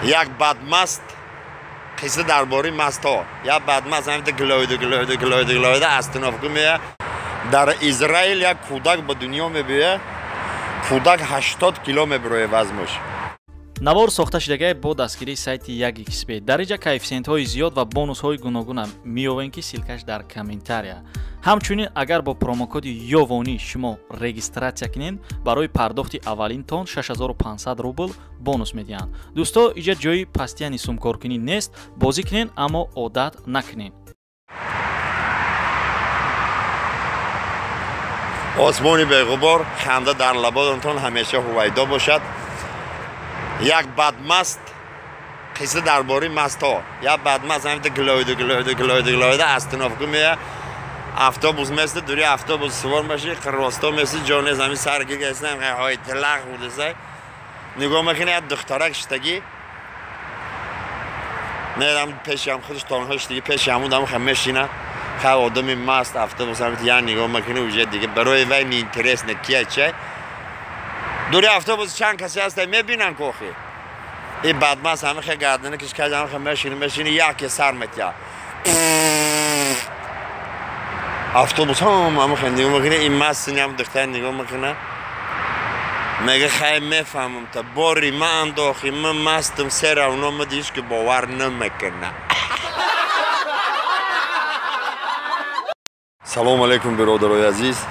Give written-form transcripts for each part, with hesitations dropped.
یک بدمست قصه درباره مست‌ها یا بدمست همین گلایده استنافگو میه در اسرائیل یک کودک به دنیا میبیه کودک 80 کیلو میبره وزنش навор сохта шудагае бо дастгирии сайти 1xp дараҷа коэффициентҳои зиёд ва бонусҳои гуногуна меёбем ки силкаш дар комментария ҳамчунин агар бо промокоди ёвонӣ шумо регистратсия кунед барои пардохти аввалин тон 6500 рубл бонус медиҳанд дӯсто иҷа ҷои пастияни сумкоркунӣ нест бозӣ кунед аммо одат накунед осмони беғубор ханда дар лабодонтон ҳамеша ҳувайдо бошад یک بدمست قصه درباره مست‌ها یا بدمست همین گلایده استنافگو میه اتوبوس مثل دوری اتوبوس سوار میشی راستا مثل جان زمین سرگی گستن های تلق بوده نگاه میکنه یک دخترک شتگی میرم پیشم خودش تانهاش دیگه پیشمون دارم خمیشینه خب آدمی مست اتوبوس همین یعنی نگاه میکنه وجه دیگه برای وی اینترس نکیه چه دوری اتوبوس چند کسی هست میبینن کوخی این بدمست همه خیلی گردنه کش کج همه خیلی میشینه یکی سر میتیا اتوبوس همه خیلی نگاه میکنه این مستنی هم دختر نگاه میکنه میگه خیلی میفهمم تا باری من انداخی من مستم سر اونا مدیش که باور نمیکنه سلام علیکم برادرای عزیز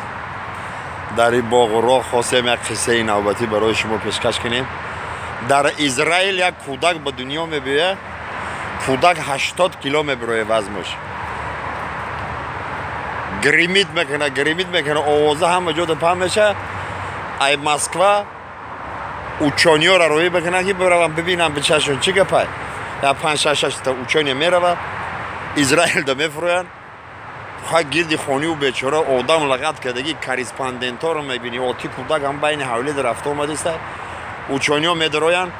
در این باغ و راه خواستیم یک قصه نوبتی برای شما پیشکش کنیم در اسرائیل یک کودک به دنیا میبیه کودک 80 کیلو میبره وزنش گریمیت میکنه آوازه همه جا پهم میشه ای مسکو اوچانی ها را روی بکنن که برم ببینم به چشون چی گپه یا 5-6 تا اوچانی میروه اسرائیل دا میفروین خواهی گیردی خانی و بیچاره آدم لغت کردگی کریسپاندنت ها رو میبینی آتی کودک هم بین حولی در رفته آمده است اوچانی ها میدروین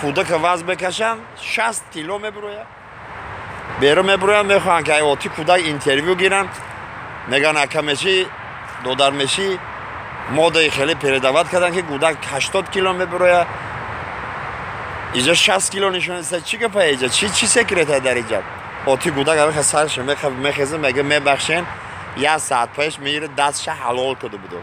کودک وزن بکشن 60 کیلو میبروین بیرو میبروین میخواهن که آتی کودک اینترویو گیرن میگن اکا میشی دودر میشی ماده خیلی پیردوت کردن که کودک 80 کیلو میبروین اینجا 60 کیلو نشون است چی که پای اینجا چی سکرت در اینجا آتی کودک همه سرش میخزه میگه میبخشین 1 ساعت پیش میره دستش حلال کرده بودو